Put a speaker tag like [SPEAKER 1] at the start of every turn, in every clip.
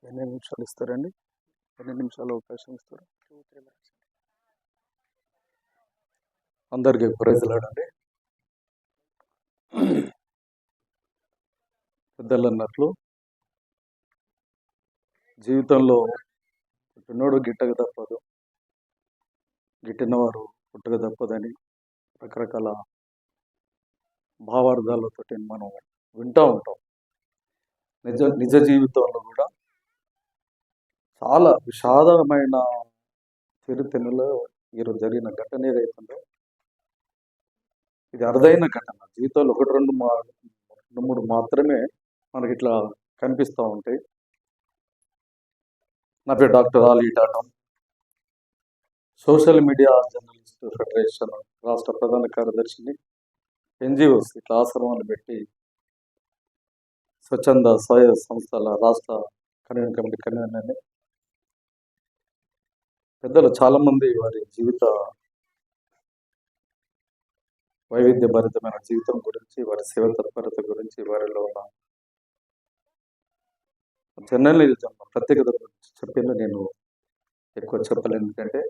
[SPEAKER 1] ఎన్ని నిమిషాలు ఇస్తారండి? ఎన్ని నిమిషాలు అవకాశం ఇస్తారు? అందరికీ ప్రైజ్లాడండి. పెద్దలు అన్నట్లు జీవితంలో పుట్టినోడు గిట్టక తప్పదు, గిట్టినవారు పుట్టక తప్పదని రకరకాల భావార్థాలతో మనం వింటూ ఉంటాం. నిజ జీవితంలో కూడా చాలా విషాదమైన చరిత్రలో ఈరోజు జరిగిన ఘటన ఏదైతుందో ఇది అరుదైన ఘటన. జీవితంలో ఒకటి రెండు మూడు మాత్రమే మనకి ఇట్లా కనిపిస్తూ ఉంటాయి. నా పేరు doctor Ali Tatam, social media journalist federation రాష్ట్ర ప్రధాన కార్యదర్శిని. ఎన్జిఓస్ ఇట్లా ఆశ్రమాలు పెట్టి స్వచ్ఛంద స్వయ సంస్థల రాష్ట్ర కమిటీ కన్వీనర్ని. పెద్దలు చాలామంది వారి జీవిత వైవిధ్యభరితమైన జీవితం గురించి, వారి సేవ తత్పరత గురించి, వారిలో ఉన్న జర్నలిజం ప్రత్యేకత గురించి చెప్పింది. నేను ఎక్కువ చెప్పలేను, ఎందుకంటే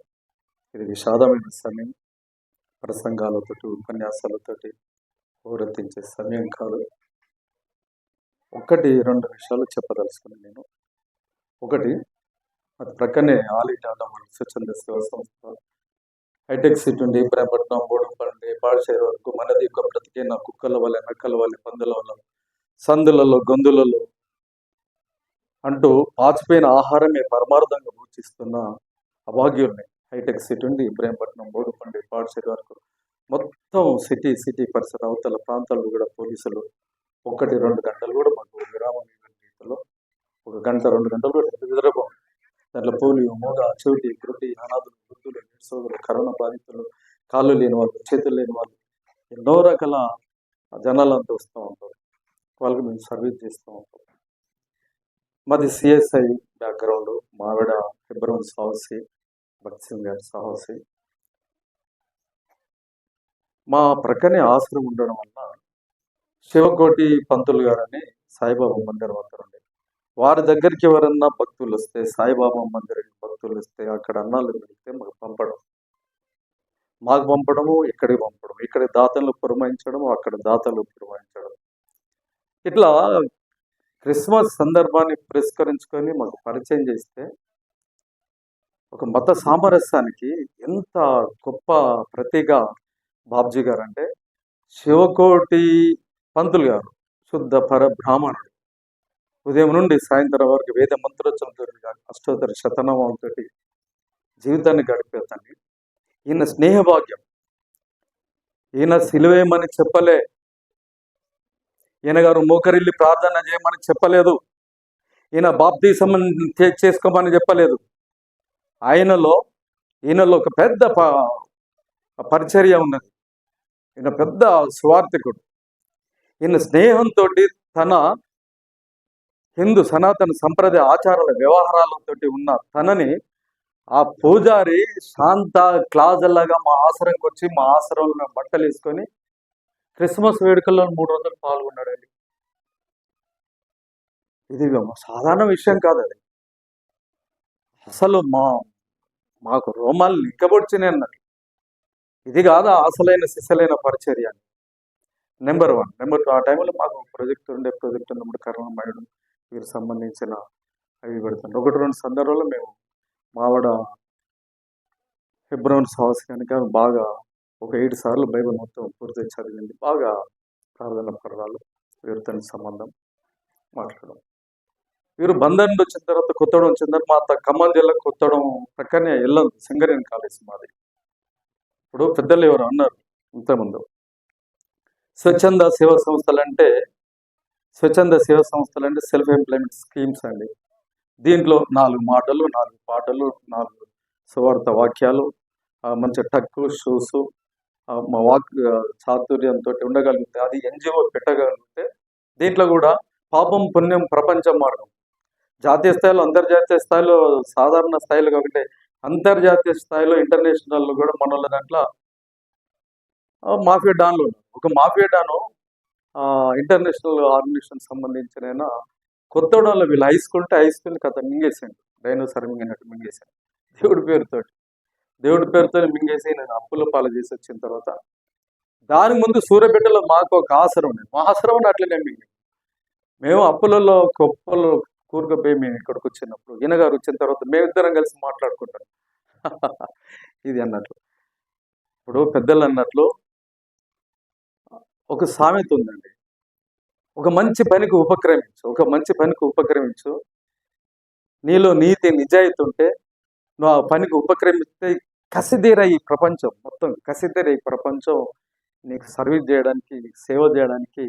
[SPEAKER 1] ఇది విషాదమైన సమయం. ప్రసంగాలతోటి, ఉపన్యాసాలతోటి ఊరెత్తించే సమయం కాదు. ఒకటి రెండు విషయాలు చెప్పదలుచుకున్నాను నేను. ఒకటి, అది ప్రక్కనే ఆలీ టాటం స్వచ్ఛంద సేవా సంస్థ హైటెక్ సిటీ నుండి ఇబ్రాహీంపట్నం, బోడుపల్లి, పాడిచేరు వరకు మనది ఒక బ్రతికైన కుక్కల వల్ల, నక్కల వల్ల, పందుల వల్ల, సందులలో గొంతులలో అంటూ పాచిపోయిన ఆహారమే పరమార్థంగా భూచిస్తున్న అభాగ్యుల్ని హైటెక్ సిటీ నుండి ఇబ్రాహీంపట్నం, బోడుపల్లి, పాడిచేరు వరకు మొత్తం సిటీ పరిసర అవతల ప్రాంతాల్లో కూడా పోలీసులు 1-2 గంటలు కూడా మాకు విరామం రీతిలో 1 గంట 2 గంటలు కూడా నిద్రపోం. దాంట్లో పోలియో, మూగ, చెవిటి, గుడ్డి, అనాథులు, వృద్ధులు, నిరుసోగులు, కరోనా బాధితులు, కాళ్ళు లేని వాళ్ళు, చేతులు లేని వాళ్ళు, ఎన్నో రకాల జనాలంతా వస్తూ ఉంటారు. వాళ్ళకి మేము సర్వీస్ చేస్తూ ఉంటాం. మాది సిఎస్ఐ బ్యాక్గ్రౌండ్. మావిడ హెబ్రోన్ సాహసి, భక్త్ సింగ్ గారి సాహసి. మా ప్రక్కనే ఆశ్రమం ఉండడం వల్ల శివకోటి పంతులు గారని సాయిబాబా మందిరం వద్ద ఉండే వారి దగ్గరికి ఎవరన్నా భక్తులు వస్తే, సాయిబాబా మందిరానికి భక్తులు వస్తే అక్కడ అన్నాలు పెడితే మాకు పంపడము, ఇక్కడికి పంపడం, ఇక్కడ దాతలు పురమాయించడం, అక్కడ దాతలు పురమాయించడం. ఇట్లా క్రిస్మస్ సందర్భాన్ని పురస్కరించుకొని మాకు పరిచయం చేస్తే ఒక మత సామరస్యానికి ఎంత గొప్ప ప్రతీక బాబ్జీ గారు అంటే, శివకోటి పంతులు గారు శుద్ధ పరబ్రాహ్మణుడు. ఉదయం నుండి సాయంత్రం వరకు వేద మంత్రోచ్చంతో, అష్టోత్తర శతనామాలతో జీవితాన్ని గడిపేతాన్ని. ఈయన స్నేహభాగ్యం. ఈయన సిలువేయమని చెప్పలే, ఈయన గారు మోకరిల్లి ప్రార్థన చేయమని చెప్పలేదు, ఈయన బాప్తీసం చేసుకోమని చెప్పలేదు. ఈయనలో ఒక పెద్ద పరిచర్య ఉన్నది. ఈయన పెద్ద స్వార్థికుడు. ఈయన స్నేహంతో తన హిందూ సనాతన సంప్రదాయ ఆచారాల వ్యవహారాలతో ఉన్న తనని ఆ పూజారి శాంత క్లాజల్లాగా మా ఆశ్రమంకి వచ్చి మా ఆశ్రమంలో బట్టలు వేసుకొని క్రిస్మస్ వేడుకల్లో 3 రోజులు పాల్గొన్నాడండి. ఇది సాధారణ విషయం కాదు. అది అసలు మాకు రోమాలు నిక్కబొచ్చినాయి అన్నట్టు. ఇది కాదా అసలైన సిసలైన పరిచర్య. నెంబర్ 1. నెంబర్ 2, ఆ టైంలో మాకు ప్రాజెక్ట్ ఉన్నప్పుడు కరుణమయుడు వీరికి సంబంధించిన అవి పెడుతుండే. 1-2 సందర్భాల్లో మేము మావిడ హెబ్రోన్ సాహస్ కనుక బాగా ఒక 7 సార్లు బైబిల్ మొత్తం పూర్తి చదివింది. బాగా ప్రార్థన పర్వాలు, వీరితో సంబంధం మాట్లాడడం. వీరు బందర్ నుండి వచ్చిన తర్వాత కొత్తడం వచ్చిన తర్వాత మా ఖమ్మం జిల్లా కొత్తడం ప్రక్కనే వెళ్ళదు సింగరేణి కాలేజ్ మాది. ఇప్పుడు పెద్దలు ఎవరు అన్నారు ఇంతకుముందు, స్వచ్ఛంద సేవా సంస్థలు అంటే సెల్ఫ్ ఎంప్లాయ్మెంట్ స్కీమ్స్ అండి. దీంట్లో 4 మాటలు, 4 పాటలు, 4 సువార్త వాక్యాలు, మంచి టక్కు షూస్, మా వాక్ చాతుర్యంతో ఉండగలిగితే, అది ఎన్జిఓ పెట్టగలిగితే దీంట్లో కూడా పాపం పుణ్యం ప్రపంచ మార్గం జాతీయ స్థాయిలో, అంతర్జాతీయ స్థాయిలో, సాధారణ స్థాయిలో కాకుంటే అంతర్జాతీయ స్థాయిలో, ఇంటర్నేషనల్లో కూడా మన దాంట్లో మాఫియా డాన్లు. ఒక మాఫియా డాను ఇంటర్నేషనల్ ఆర్గనైజేషన్ సంబంధించిన కొత్తోడంలో వీళ్ళు హై స్కూల్ కథ మింగేసాడు, డైనోసార్ మింగినట్టు మింగేశాడు. దేవుడి పేరుతో మింగేసి నేను అప్పుల పాలు చేసి వచ్చిన తర్వాత దాని ముందు సూర్యపేటలో మాకు ఒక ఆశ్రమం ఉంది. మా ఆశ్రమం అట్లనే మింగి మేము అప్పులలో గొప్పలు కూరుకుపోయి మేము ఇక్కడికి వచ్చినప్పుడు ఈయన గారు వచ్చిన తర్వాత మేమిద్దరం కలిసి మాట్లాడుకుంటాం. ఇది అన్నట్లు ఇప్పుడు పెద్దలు అన్నట్లు ఒక సామెత ఉందండి, ఒక మంచి పనికి ఉపక్రమించు, నీలో నీతి నిజాయితీ ఉంటే నువ్వు ఆ పనికి ఉపక్రమిస్తే కసిదీర ఈ ప్రపంచం మొత్తం నీకు సర్వీస్ చేయడానికి, నీకు సేవ చేయడానికి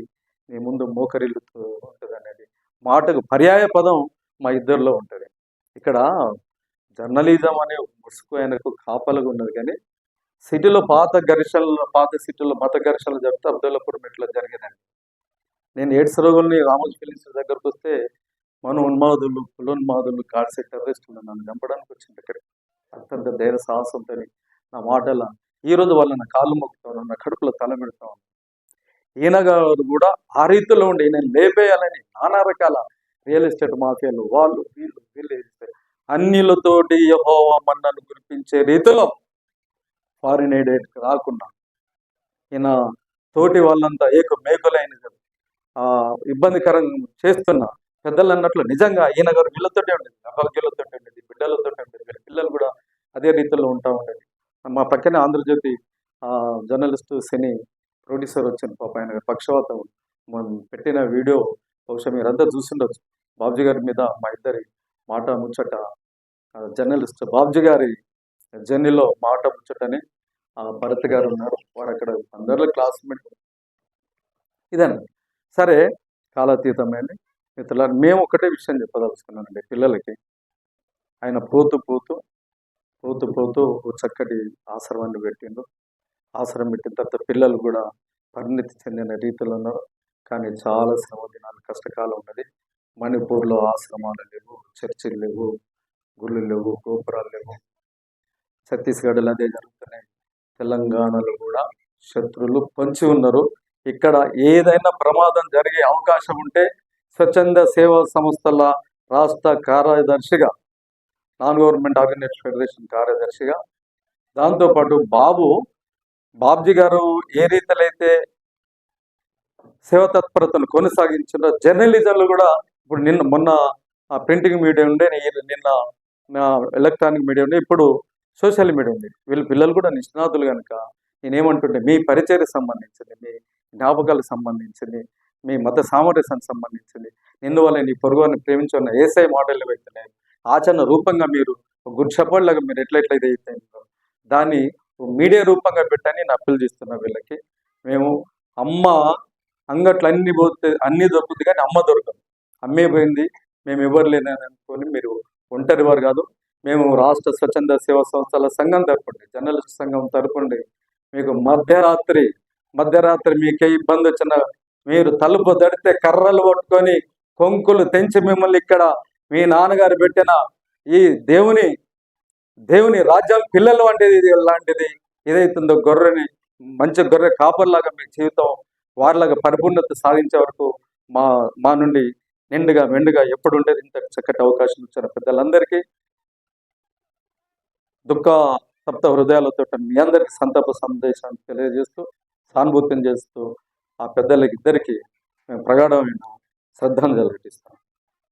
[SPEAKER 1] నీ ముందు మోకరిల్లుతూ ఉంటుంది అనేది మాటకు పర్యాయ పదం మా ఇద్దరిలో ఉంటుంది. ఇక్కడ జర్నలిజం అనే ముసుగు ఆయనకు కాపలుగా ఉన్నది, కానీ సిటీలో పాత సిటీలో మత ఘర్షణలు చెప్తే అబ్దుల్లాపూర్ మెట్లో జరిగేదండి. నేను ఎయిడ్స్ రోగుల్ని రామోజీ ఫిలిమ్స్ దగ్గరకు వస్తే ఉన్మాదులు, కులోన్మాదులు, గాడ్సే టెర్రరిస్టులు నన్ను చంపడానికి వచ్చింది ఇక్కడ. అత్యంత ధైర్య సాహసంతో నా మాటల ఈరోజు వాళ్ళు నా కాళ్ళు మొక్కుతాను, నా కడుపులో తల పెడతాను. ఈయన గారు కూడా ఆ రీతిలో ఉండి నేను లేపేయాలని నానా రకాల రియల్ ఎస్టేట్ మాఫియాలు వాళ్ళు వీళ్ళు అన్నిలతోటి యెహోవా మన్నను కురిపించే రీతిలో ఫారిన్ ఎయిడ్ రాకుండా ఈయన తోటి వాళ్ళంతా మేకులైన ఇబ్బందికరం చేస్తున్న పెద్దలు అన్నట్లు నిజంగా ఈయన గారు వీళ్ళతోటే ఉండేది, అభాగ్యులతో ఉండేది, బిడ్డలతో ఉండేది, వీళ్ళ పిల్లలు కూడా అదే రీతిలో ఉంటా ఉండేది. మా పక్కనే ఆంధ్రజ్యోతి జర్నలిస్టు సినీ ప్రొడ్యూసర్ వచ్చింది, పాప ఆయన పక్షవాతం పెట్టిన వీడియో బహుశా మీరంతా చూసిండొచ్చు. బాబ్జీ గారి మీద మా ఇద్దరి మాట ముచ్చట, జర్నలిస్ట్ బాబ్జీ గారి జర్నీలో మాట ముచ్చటని భరత్ గారు ఉన్నారు, వారు అక్కడ అందరిలో క్లాస్మేట్. ఇదండి. సరే, కాలాతీతమైన మిత్రులారా, మేము ఒకటే విషయం చెప్పదలుచుకున్నానండి పిల్లలకి. ఆయన పోతూ చక్కటి ఆశ్రమాన్ని పెట్టిండు. ఆశ్రమం పెట్టిన తర్వాత పిల్లలు కూడా పరిణితి చెందిన రీతిలో ఉన్నారు. కానీ చాలా శ్రమ దినాలు, కష్టకాలం ఉన్నది. మణిపూర్లో ఆశ్రమాలు లేవు, చర్చిలు లేవు, గుళ్ళు లేవు, గోపురాలు లేవు. ఛత్తీస్గఢ్లో అదే జరుగుతున్నాయి. తెలంగాణలో కూడా శత్రువులు పొంచి ఉన్నారు. ఇక్కడ ఏదైనా ప్రమాదం జరిగే అవకాశం ఉంటే స్వచ్ఛంద సేవా సంస్థల రాష్ట్ర కార్యదర్శిగా, నాన్ గవర్నమెంట్ ఆర్గనైజేషన్ ఫెడరేషన్ కార్యదర్శిగా, దాంతోపాటు బాబ్జీ గారు ఏ రీతిలో అయితే సేవ తత్పరతను కొనసాగించిన జర్నలిజంలో కూడా ఇప్పుడు మొన్న ప్రింటింగ్ మీడియా ఉండే, నిన్న ఎలక్ట్రానిక్ మీడియా ఉండే, ఇప్పుడు సోషల్ మీడియా ఉంది. వీళ్ళ పిల్లలు కూడా నిష్ణాతులు కనుక నేనేమంటుంటే మీ పరిచయకు సంబంధించింది, మీ జ్ఞాపకాలకు సంబంధించింది, మీ మత సామరస్యానికి సంబంధించింది, నిన్నువల్ల నీ పొరుగుని ప్రేమించున్న ఏసఐ మోడల్ అయితే ఆచరణ రూపంగా మీరు గుడ్ షెపర్డ్లాగా మీరు ఎట్లయితే దాన్ని మీడియా రూపంగా పెట్టని నేను అప్పీల్ చేస్తున్నా వీళ్ళకి. మేము అమ్మ అంగట్లు అన్నీ దొరుకుతుంది, కానీ అమ్మ దొరకదు. అమ్మే పోయింది, మేము ఎవరు లేదని అనుకొని మీరు ఒంటరి వారు కాదు. మేము రాష్ట్ర స్వచ్ఛంద సేవా సంస్థల సంఘం తరపుండి, జర్నలిస్ట్ సంఘం తరపుండి మీకు మధ్యరాత్రి మీకే ఇబ్బంది వచ్చిన మీరు తలుపు దడితే కర్రలు పట్టుకొని కొంకులు తెంచి మిమ్మల్ని ఇక్కడ మీ నాన్నగారు పెట్టిన ఈ దేవుని రాజ్యం పిల్లలు లాంటిది ఏదైతుందో మంచి గొర్రె కాపర్లాగా మీ జీవితం వారిలాగా పరిపూర్ణత సాధించే వరకు మా నుండి మెండుగా ఎప్పుడు ఉండేది. ఇంత చక్కటి అవకాశం ఇచ్చిన పెద్దలందరికీ దుఃఖ సప్త హృదయాలతో మీ అందరికీ సంతాప సందేశాన్ని తెలియజేస్తూ, సానుభూతిని చేస్తూ ఆ పెద్దలకి ఇద్దరికి మేము ప్రగాఢమైన శ్రద్ధాంజలి ఘటిస్తాం.